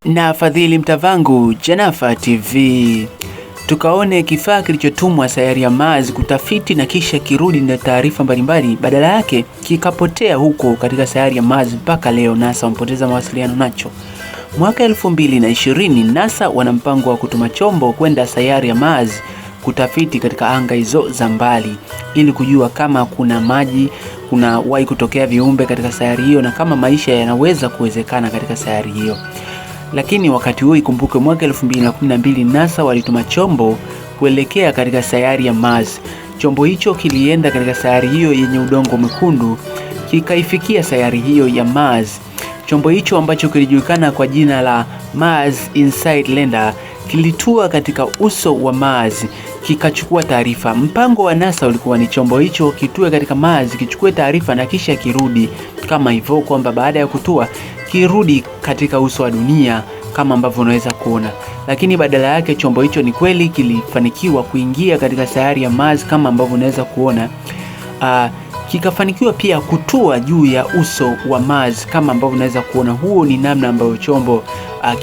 Na Fadhili Mtavangu, Janafa TV. Tukaone kifaa kilichotumwa sayari ya Mars kutafiti na kisha kirudi na taarifa mbalimbali, badala yake kikapotea huko katika sayari ya Mars mpaka leo NASA wamepoteza mawasiliano nacho. Mwaka 2020 NASA wana mpango wa kutuma chombo kwenda sayari ya Mars kutafiti katika anga hizo za mbali ili kujua kama kuna maji, kuna wahi kutokea viumbe katika sayari hiyo na kama maisha yanaweza kuwezekana katika sayari hiyo. Lakini wakati huo ikumbuke mwaka 2012 NASA walituma chombo kuelekea katika sayari ya Mars. Chombo hicho kilienda katika sayari hiyo yenye udongo mwekundu, kikaifikia sayari hiyo ya Mars. Chombo hicho ambacho kilijulikana kwa jina la Mars Insight Lander kilitua katika uso wa Mars, kikachukua taarifa. Mpango wa NASA ulikuwa ni chombo hicho kitue katika Mars, kichukue taarifa na kisha kirudi kama hivyo, kwamba baada ya kutua kirudi katika uso wa dunia kama ambavyo unaweza kuona. Lakini badala yake chombo hicho ni kweli kilifanikiwa kuingia katika sayari ya Mars kama ambavyo unaweza kuona. Kikafanikiwa pia kutua juu ya uso wa Mars kama ambavyo unaweza kuona. Huo ni namna ambayo chombo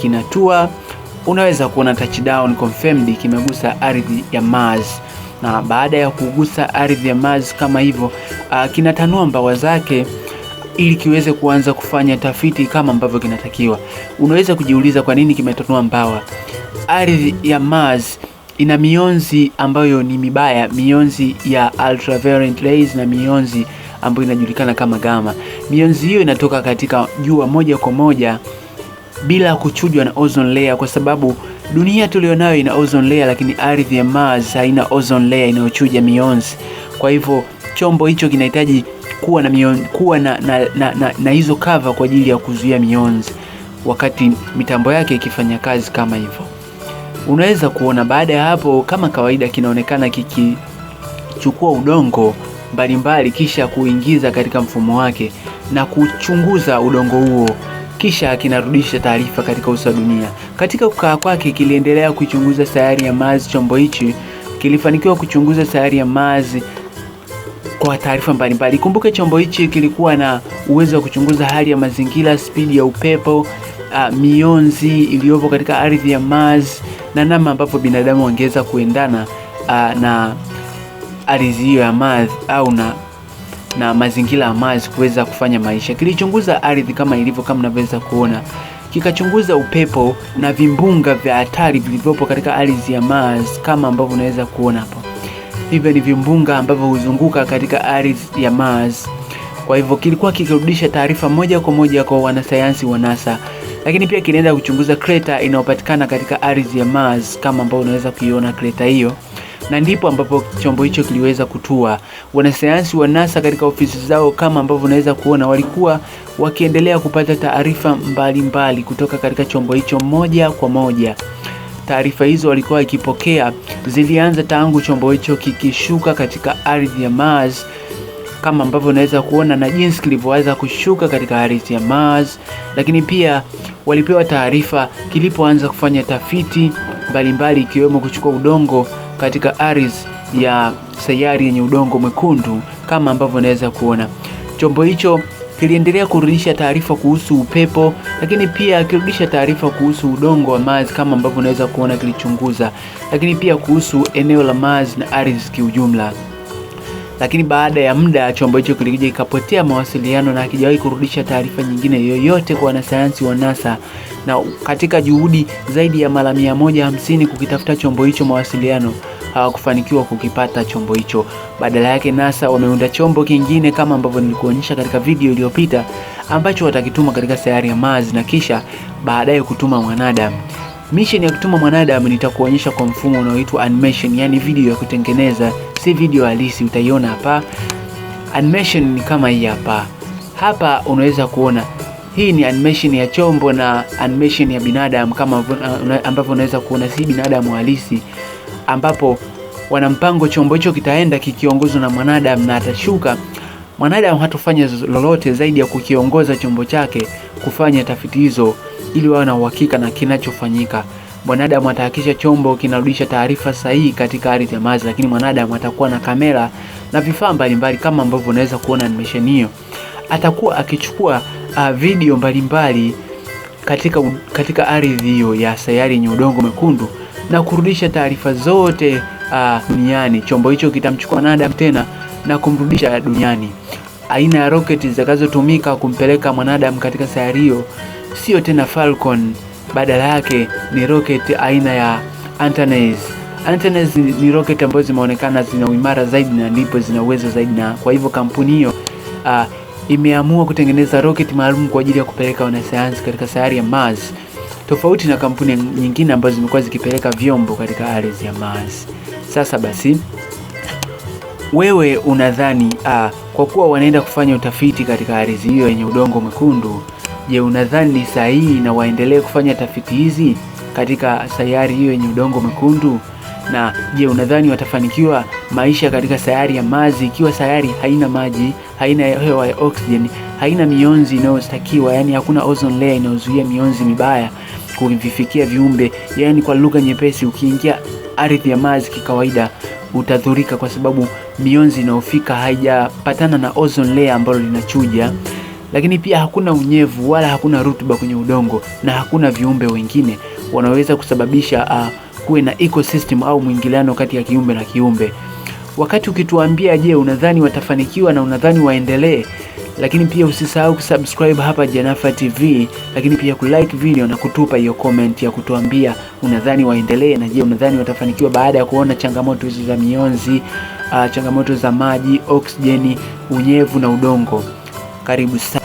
kinatua. Unaweza kuona touchdown confirmed, kimegusa ardhi ya Mars. Na baada ya kugusa ardhi ya Mars kama hivyo, kinatanua mbawa zake ili kiweze kuanza kufanya tafiti kama ambavyo kinatakiwa. Unaweza kujiuliza kwa nini kimetanua mbawa. Ardhi ya Mars ina mionzi ambayo ni mibaya, mionzi ya ultraviolet rays na mionzi ambayo inajulikana kama gamma. Mionzi hiyo inatoka katika jua moja kwa moja bila kuchujwa na ozone layer, kwa sababu dunia tulionayo ina ozone layer, lakini ardhi ya Mars haina ozone layer inayochuja mionzi. Kwa hivyo chombo hicho kinahitaji kuwa na hizo cover kwa ajili ya kuzuia mionzi wakati mitambo yake ikifanya kazi kama hivyo. Unaweza kuona baada ya hapo, kama kawaida, kinaonekana kikichukua udongo mbalimbali kisha kuingiza katika mfumo wake na kuchunguza udongo huo, kisha kinarudisha taarifa katika uso wa dunia. Katika kukaa kwake kiliendelea kuichunguza sayari ya Mars. Chombo hichi kilifanikiwa kuchunguza sayari ya Mars kwa taarifa mbalimbali. Kumbuke chombo hichi kilikuwa na uwezo wa kuchunguza hali ya mazingira, spidi ya upepo, mionzi iliyopo katika ardhi ya Mars na namna ambavyo binadamu wangeweza kuendana na ardhi hiyo ya Mars au na mazingira ya Mars kuweza kufanya maisha. Kilichunguza ardhi kama ilivyo, kama mnavyoweza kuona. Kikachunguza upepo na vimbunga vya hatari vilivyopo katika ardhi ya Mars kama ambavyo unaweza kuona hapo. Hivyo ni vimbunga ambavyo huzunguka katika ardhi ya Mars. Kwa hivyo kilikuwa kikirudisha taarifa moja kwa moja kwa wanasayansi wa NASA. Lakini pia kinaenda kuchunguza kreta inayopatikana katika ardhi ya Mars kama ambavyo unaweza kuiona kreta hiyo. Na ndipo ambapo chombo hicho kiliweza kutua. Wanasayansi wa NASA katika ofisi zao kama ambavyo unaweza kuona walikuwa wakiendelea kupata taarifa mbalimbali kutoka katika chombo hicho moja kwa moja. Taarifa hizo walikuwa ikipokea zilianza tangu chombo hicho kikishuka katika ardhi ya Mars kama ambavyo unaweza kuona na jinsi kilivyoanza kushuka katika ardhi ya Mars. Lakini pia walipewa taarifa kilipoanza kufanya tafiti mbalimbali ikiwemo kuchukua udongo katika ardhi ya sayari yenye udongo mwekundu kama ambavyo unaweza kuona. Chombo hicho kiliendelea kurudisha taarifa kuhusu upepo, lakini pia kirudisha taarifa kuhusu udongo wa Mars kama ambavyo unaweza kuona kilichunguza, lakini pia kuhusu eneo la Mars na ardhi kiujumla. Lakini baada ya muda chombo hicho kilikuja kikapotea mawasiliano na hakijawahi kurudisha taarifa nyingine yoyote kwa wanasayansi wa NASA. Na katika juhudi zaidi ya mara 150 kukitafuta chombo hicho mawasiliano, hawakufanikiwa kukipata chombo hicho. Badala yake NASA wameunda chombo kingine kama ambavyo nilikuonyesha katika video iliyopita, ambacho watakituma katika sayari ya Mars na kisha baadaye kutuma mwanadamu. Mission ya kutuma mwanadamu nitakuonyesha kwa mfumo unaoitwa animation, yani video ya kutengeneza, si video halisi. Utaiona hapa. Animation ni kama hii hapa. Hapa unaweza kuona hii ni animation ya chombo na animation ya binadamu kama ambavyo unaweza kuona, si binadamu halisi, ambapo wana mpango chombo hicho kitaenda kikiongozwa na mwanadamu na atashuka. Mwanadamu hatofanya lolote zaidi ya kukiongoza chombo chake kufanya tafiti hizo ili wawe na uhakika na kinachofanyika. Mwanadamu atahakikisha chombo kinarudisha taarifa sahihi katika ardhi ya Mars, lakini mwanadamu atakuwa na kamera na vifaa mbalimbali kama ambavyo unaweza kuona animation hiyo. Atakuwa akichukua video mbalimbali katika ardhi hiyo ya sayari yenye udongo mwekundu na kurudisha taarifa zote duniani. Chombo hicho kitamchukua mwanadamu tena na kumrudisha duniani. Aina ya rocket zitakazotumika kumpeleka mwanadamu katika sayari hiyo sio tena Falcon, badala yake ni rocket aina ya Antares. Antares ni rocket ambazo zimeonekana zina uimara zaidi na ndipo zina uwezo zaidi, na kwa hivyo kampuni hiyo imeamua kutengeneza rocket maalum kwa ajili ya kupeleka wanasayansi katika sayari ya Mars, tofauti na kampuni nyingine ambazo zimekuwa zikipeleka vyombo katika ardhi ya Mars. Sasa basi, wewe unadhani kwa kuwa wanaenda kufanya utafiti katika ardhi hiyo yenye udongo mwekundu, je, unadhani ni sahihi na waendelee kufanya tafiti hizi katika sayari hiyo yenye udongo mwekundu? Na je, unadhani watafanikiwa maisha katika sayari ya Mars ikiwa sayari haina maji, haina hewa ya oxygen, haina mionzi inayostakiwa, yani hakuna ozone layer inayozuia mionzi mibaya kuvifikia viumbe? Yani kwa lugha nyepesi, ukiingia ardhi ya Mars kikawaida utadhurika kwa sababu mionzi inayofika haijapatana na ozone layer ambalo linachuja. Lakini pia hakuna unyevu wala hakuna rutuba kwenye udongo na hakuna viumbe wengine wanaweza kusababisha kuwe na ecosystem au mwingiliano kati ya kiumbe na kiumbe. Wakati ukituambia je, unadhani watafanikiwa na unadhani waendelee? Lakini pia usisahau kusubscribe hapa Janafa TV, lakini pia kulike video na kutupa hiyo comment ya kutuambia unadhani waendelee na je, unadhani watafanikiwa baada ya kuona changamoto hizo za mionzi, changamoto za maji, oksijeni, unyevu na udongo. Karibu sana.